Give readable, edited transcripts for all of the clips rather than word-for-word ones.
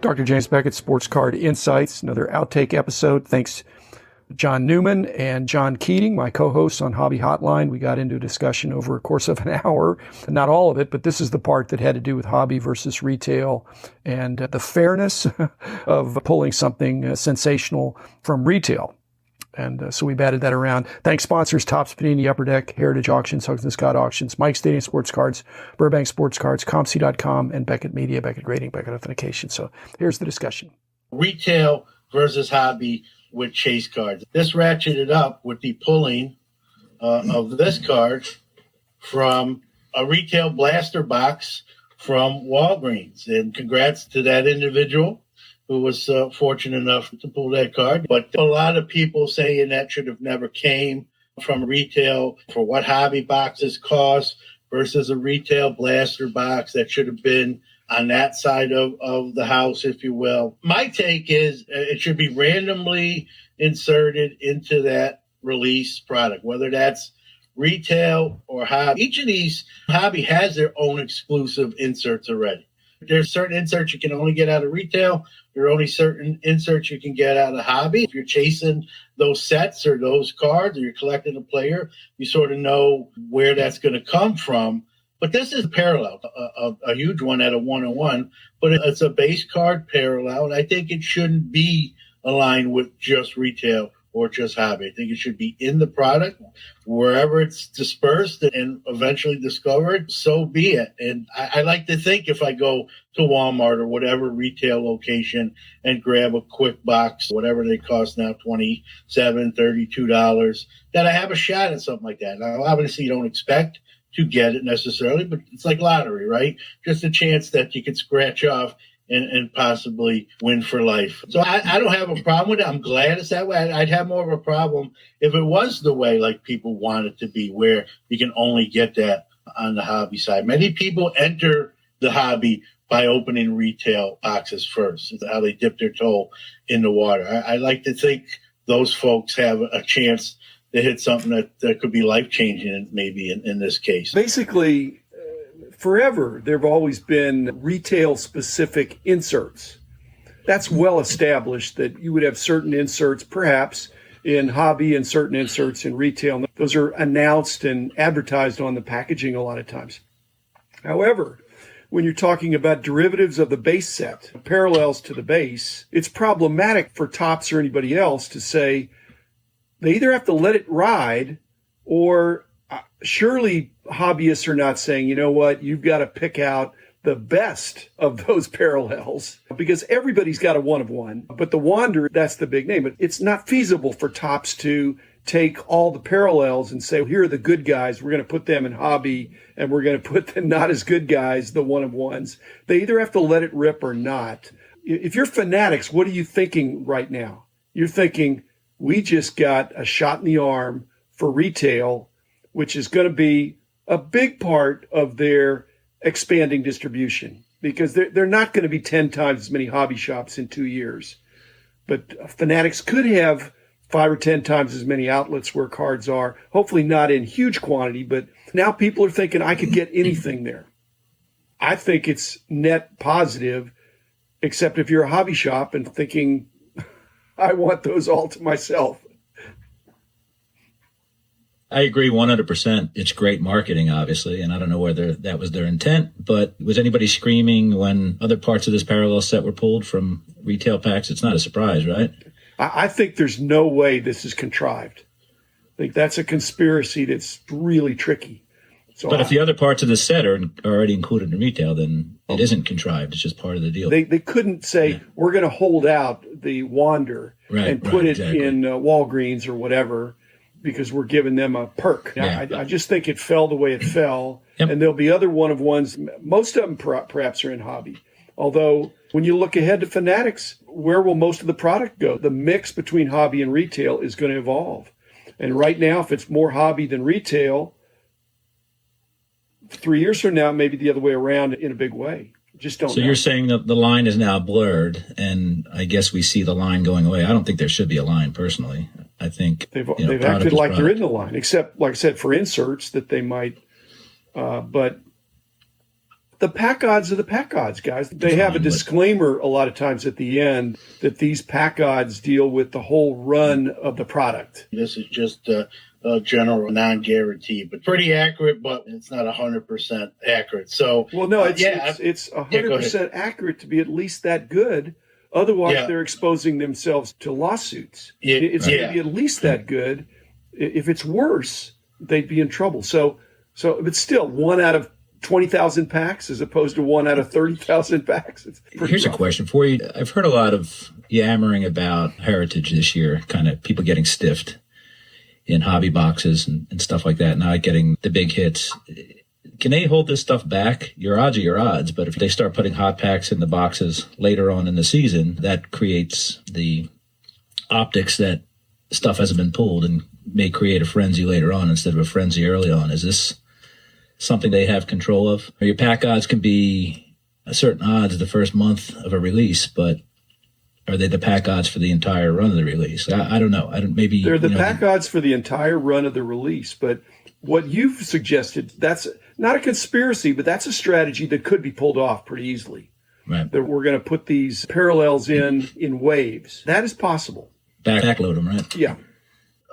Dr. James Beckett, Sports Card Insights, another outtake episode. Thanks, John Newman and John Keating, my co-hosts on Hobby Hotline. We got into a discussion over a course of an hour, not all of it, but this is the part that had to do with hobby versus retail and the fairness of pulling something sensational from retail. And so we batted that around. Thanks sponsors, Topps, Panini, Upper Deck, Heritage Auctions, Huggins & Scott Auctions, Mike Stadium Sports Cards, Burbank Sports Cards, ComC.com, and Beckett Media, Beckett Grading, Beckett Authentication. So here's the discussion. Retail versus hobby with chase cards. This ratcheted up with the pulling of this card from a retail blaster box from Walgreens. And congrats to that individual who was fortunate enough to pull that card. But a lot of people saying that should have never came from retail for what hobby boxes cost versus a retail blaster box that should have been on that side of the house, if you will. My take is it should be randomly inserted into that release product, whether that's retail or hobby. Each of these hobby has their own exclusive inserts already. There's certain inserts you can only get out of retail. There are only certain inserts you can get out of hobby. If you're chasing those sets or those cards or you're collecting a player, you sort of know where that's going to come from. But this is parallel, a huge one at a 1-on-1, but it's a base card parallel. And I think it shouldn't be aligned with just retail or just hobby. I think it should be in the product, wherever it's dispersed and eventually discovered, so be it. And I like to think if I go to Walmart or whatever retail location and grab a quick box, whatever they cost now, $27, $32, that I have a shot at something like that. Now, obviously, you don't expect to get it necessarily, but it's like lottery, right? Just a chance that you could scratch off and possibly win for life. So I don't have a problem with it. I'm glad it's that way. I'd have more of a problem if it was the way like people want it to be, where you can only get that on the hobby side. Many people enter the hobby by opening retail boxes first. It's how they dip their toe in the water. I like to think those folks have a chance to hit something that could be life-changing maybe in this case. Basically, forever, there have always been retail-specific inserts. That's well established that you would have certain inserts, perhaps, in hobby and certain inserts in retail. Those are announced and advertised on the packaging a lot of times. However, when you're talking about derivatives of the base set, parallels to the base, it's problematic for Topps or anybody else to say they either have to let it ride or surely hobbyists are not saying, you know what, you've got to pick out the best of those parallels because everybody's got a one-of-one. But the Wander, that's the big name. But it's not feasible for Topps to take all the parallels and say, well, here are the good guys. We're going to put them in hobby and we're going to put the not as good guys, the one-of-ones. They either have to let it rip or not. If you're Fanatics, what are you thinking right now? You're thinking, we just got a shot in the arm for retail, which is going to be a big part of their expanding distribution because they're not going to be 10 times as many hobby shops in 2 years. But Fanatics could have 5 or 10 times as many outlets where cards are, hopefully not in huge quantity, but now people are thinking I could get anything there. I think it's net positive, except if you're a hobby shop and thinking, I want those all to myself. I agree 100%. It's great marketing, obviously, and I don't know whether that was their intent, but was anybody screaming when other parts of this parallel set were pulled from retail packs? It's not a surprise, right? I think there's no way this is contrived. I think that's a conspiracy that's really tricky. So but if the other parts of the set are already included in retail, then it isn't contrived. It's just part of the deal. They couldn't say, we're going to hold out the Wander and put it in Walgreens or whatever because we're giving them a perk. I just think it fell the way it fell. Yep. And there'll be other one-of-ones. Most of them perhaps are in hobby. Although when you look ahead to Fanatics, where will most of the product go? The mix between hobby and retail is going to evolve. And right now, if it's more hobby than retail, 3 years from now, maybe the other way around in a big way. Just don't know. So you're saying that the line is now blurred, and I guess we see the line going away. I don't think there should be a line, personally. I think they've acted like they're in the line, except, like I said, for inserts that they might. But The pack odds are the pack odds, guys. They have a disclaimer a lot of times at the end that these pack odds deal with the whole run of the product. This is just a general non-guarantee, but pretty accurate, but it's not 100% accurate. So, well, no, it's 100% accurate to be at least that good. Otherwise, they're exposing themselves to lawsuits. It's going to be at least that good. If it's worse, they'd be in trouble. So, but still, 1 out of 20,000 packs as opposed to 1 out of 30,000 packs. Here's a question for you. I've heard a lot of yammering about Heritage this year, kind of people getting stiffed in hobby boxes and stuff like that, not getting the big hits. Can they hold this stuff back? Your odds are your odds, but if they start putting hot packs in the boxes later on in the season, that creates the optics that stuff hasn't been pulled and may create a frenzy later on instead of a frenzy early on. Is this something they have control of? Or your pack odds can be a certain odds the first month of a release, but are they the pack odds for the entire run of the release? I don't know. Maybe they're the pack odds for the entire run of the release, but what you've suggested, that's not a conspiracy, but that's a strategy that could be pulled off pretty easily. Right. That we're going to put these parallels in waves. That is possible. Backload them, right? Yeah.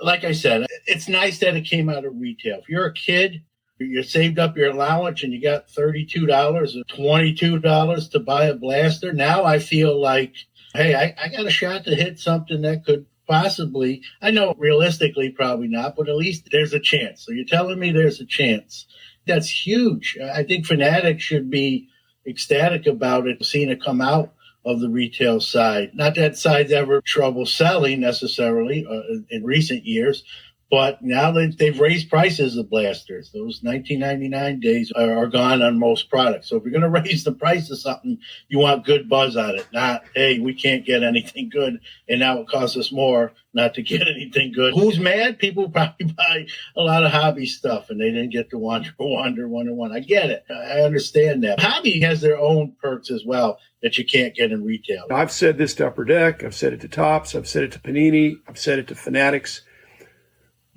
Like I said, it's nice that it came out of retail. If you're a kid, you saved up your allowance and you got $32 or $22 to buy a blaster. Now I feel like, hey, I got a shot to hit something that could possibly, I know realistically probably not, but at least there's a chance. So you're telling me there's a chance. That's huge. I think Fanatics should be ecstatic about it, seeing it come out of the retail side. Not that side's ever trouble selling necessarily in recent years, but now that they've raised prices of blasters, those 1999 days are gone on most products. So if you're going to raise the price of something, you want good buzz on it, not, hey, we can't get anything good, and now it costs us more not to get anything good. Who's mad? People probably buy a lot of hobby stuff, and they didn't get the Wonder 1. I get it. I understand that. Hobby has their own perks as well that you can't get in retail. I've said this to Upper Deck. I've said it to Topps. I've said it to Panini. I've said it to Fanatics.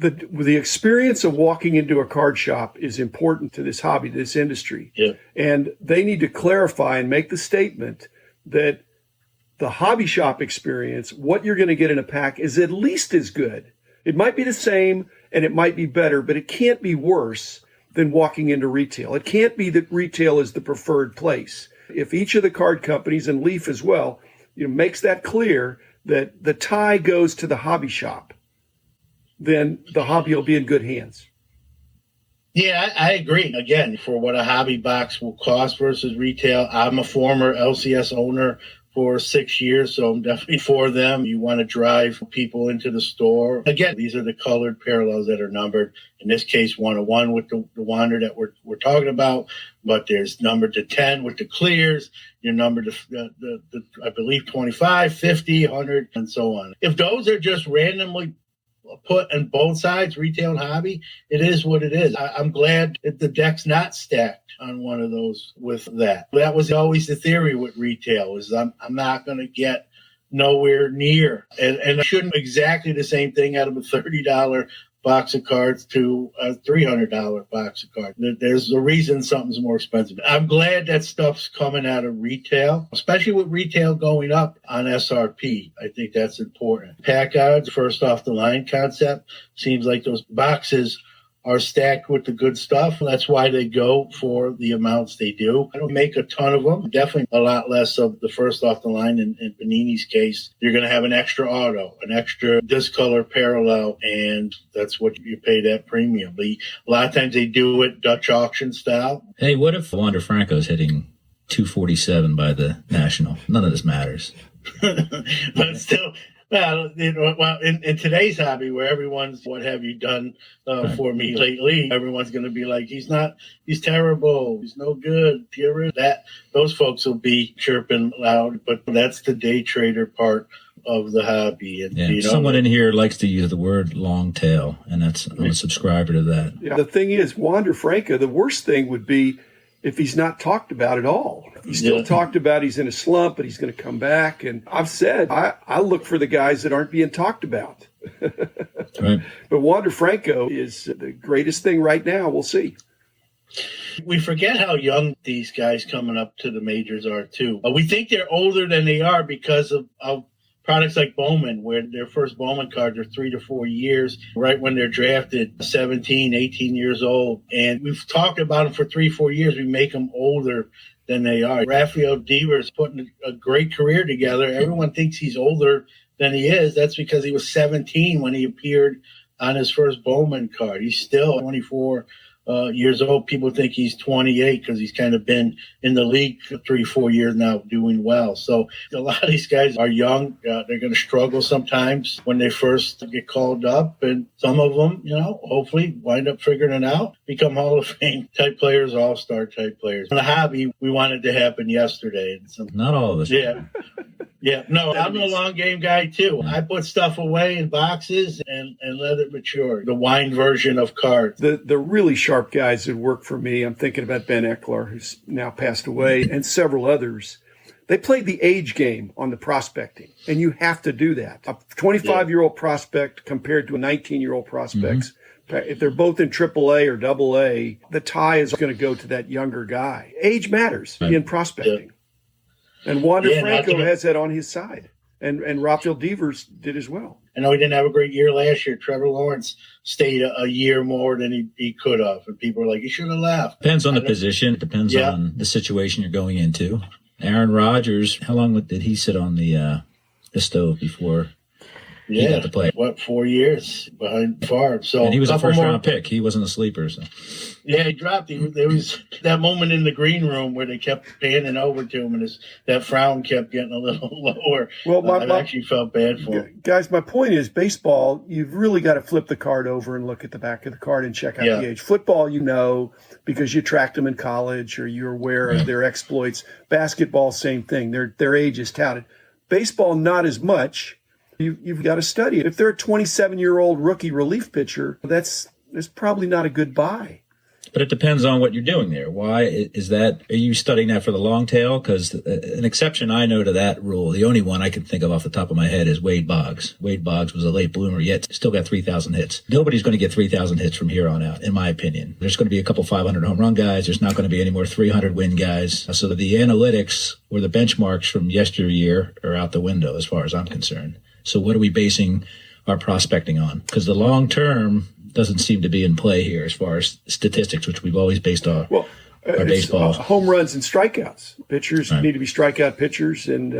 The experience of walking into a card shop is important to this hobby, to this industry. Yeah. And they need to clarify and make the statement that the hobby shop experience, what you're going to get in a pack, is at least as good. It might be the same and it might be better, but it can't be worse than walking into retail. It can't be that retail is the preferred place. If each of the card companies, and Leaf as well, makes that clear that the tie goes to the hobby shop, then the hobby will be in good hands. Yeah, I agree. Again, for what a hobby box will cost versus retail, I'm a former LCS owner for 6 years, so I'm definitely for them. You want to drive people into the store. Again, these are the colored parallels that are numbered. In this case, 101 with the Wander that we're talking about, but there's numbered to 10 with the clears. You're numbered to, I believe, 25, 50, 100, and so on. If those are just randomly put on both sides, retail and hobby, it is what it is. I'm glad that the deck's not stacked on one of those with that. That was always the theory with retail, is I'm not going to get nowhere near. And I shouldn't exactly the same thing out of a $30 box of cards to a $300 box of cards. There's a reason something's more expensive. I'm glad that stuff's coming out of retail, especially with retail going up on SRP. I think that's important. Pack odds, first off the line concept, seems like those boxes are stacked with the good stuff. That's why they go for the amounts they do. I don't make a ton of them. Definitely a lot less of the first off the line. In Panini's case, you're going to have an extra auto, an extra discolor parallel, and that's what you pay that premium. A lot of times they do it Dutch auction style. Hey, what if Wander Franco's hitting 247 by the National? None of this matters. But still... Well, in today's hobby, where everyone's, what have you done for me lately? Everyone's going to be like, he's terrible, he's no good. Those folks will be chirping loud, but that's the day trader part of the hobby. And someone in here likes to use the word long tail, and I'm a subscriber to that. Yeah. The thing is, Wander Franco, the worst thing would be if he's not talked about at all. He's still talked about he's in a slump, but he's going to come back. And I've said, I look for the guys that aren't being talked about. Right. But Wander Franco is the greatest thing right now. We'll see. We forget how young these guys coming up to the majors are, too. We think they're older than they are because of products like Bowman, where their first Bowman cards are 3 to 4 years, right when they're drafted, 17, 18 years old. And we've talked about them for 3, 4 years. We make them older than they are. Rafael Devers putting a great career together. Everyone thinks he's older than he is. That's because he was 17 when he appeared on his first Bowman card. He's still 24 years old. People think he's 28 because he's kind of been in the league for 3, 4 years now doing well. So a lot of these guys are young. They're going to struggle sometimes when they first get called up. And some of them, hopefully wind up figuring it out, become Hall of Fame type players, all-star type players. In the hobby, we wanted to happen yesterday. Not all of us. Yeah. Yeah, no, I'm a long game guy too. I put stuff away in boxes and let it mature. The wine version of cards. The really sharp guys that work for me, I'm thinking about Ben Eckler, who's now passed away, and several others. They played the age game on the prospecting, and you have to do that. A 25-year-old prospect compared to a 19-year-old prospect, if they're both in AAA or AA, the tie is going to go to that younger guy. Age matters in prospecting. Yeah. And Wander Franco has that on his side. And Rafael Devers did as well. I know he didn't have a great year last year. Trevor Lawrence stayed a year more than he could have. And people were like, he should have left. Depends on the position. It depends on the situation you're going into. Aaron Rodgers, how long did he sit on the stove before he got to play? 4 years behind Favre. So, and he was a first-round pick. He wasn't a sleeper. So. Yeah, he dropped. There was that moment in the green room where they kept panning over to him, and that frown kept getting a little lower. Well, I actually felt bad for him. Guys, my point is, baseball, you've really got to flip the card over and look at the back of the card and check out the age. Football, because you tracked them in college or you're aware of their exploits. Basketball, same thing. Their age is touted. Baseball, not as much. You've got to study it. If they're a 27-year-old rookie relief pitcher, that's probably not a good buy. But it depends on what you're doing there. Why is that? Are you studying that for the long tail? Because an exception I know to that rule, the only one I can think of off the top of my head is Wade Boggs. Wade Boggs was a late bloomer, yet still got 3,000 hits. Nobody's going to get 3,000 hits from here on out, in my opinion. There's going to be a couple 500 home run guys. There's not going to be any more 300 win guys. So the analytics or the benchmarks from yesteryear are out the window as far as I'm concerned. So what are we basing our prospecting on? Because the long term doesn't seem to be in play here as far as statistics, which we've always based our baseball. Home runs and strikeouts. Pitchers need to be strikeout pitchers, and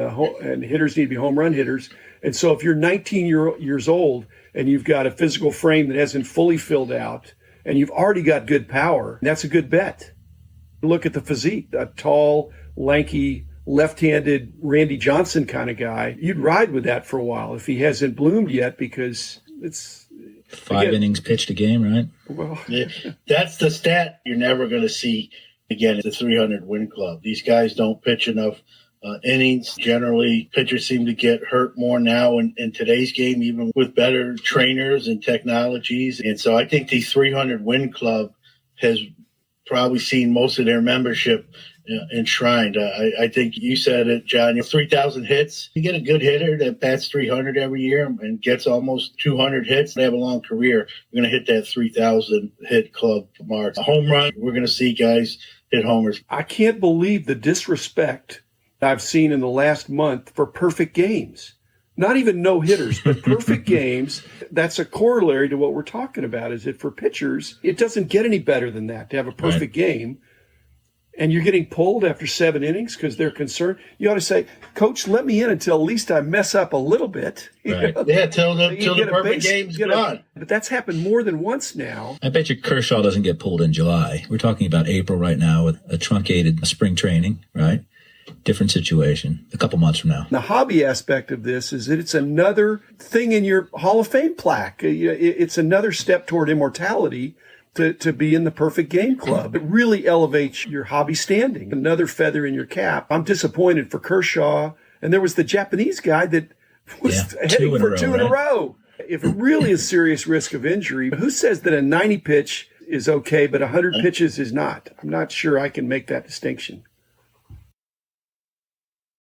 hitters need to be home run hitters. And so if you're 19 years old and you've got a physical frame that hasn't fully filled out and you've already got good power, that's a good bet. Look at the physique, a tall, lanky, left-handed Randy Johnson kind of guy. You'd ride with that for a while if he hasn't bloomed yet, because it's 5 innings pitched a game, right? Well, that's the stat you're never going to see again at the 300 win club. These guys don't pitch enough innings. Generally, pitchers seem to get hurt more now in today's game, even with better trainers and technologies. And so I think the 300 win club has probably seen most of their membership enshrined. I think you said it, John. 3,000 hits. You get a good hitter that bats 300 every year and gets almost 200 hits. They have a long career. You're going to hit that 3,000 hit club mark. A home run, we're going to see guys hit homers. I can't believe the disrespect I've seen in the last month for perfect games. Not even no hitters, but perfect games. That's a corollary to what we're talking about. Is that for pitchers, it doesn't get any better than that to have a perfect game. And you're getting pulled after 7 innings because they're concerned. You ought to say, Coach, let me in until at least I mess up a little bit. Right. Yeah, till the perfect game's gone. But that's happened more than once now. I bet you Kershaw doesn't get pulled in July. We're talking about April right now with a truncated spring training, right? Different situation a couple months from now. The hobby aspect of this is that it's another thing in your Hall of Fame plaque. It's another step toward immortality. To be in the perfect game club. It really elevates your hobby standing. Another feather in your cap. I'm disappointed for Kershaw. And there was the Japanese guy that was heading for two in a row. If it really is serious risk of injury, who says that a 90 pitch is okay, but 100 pitches is not? I'm not sure I can make that distinction.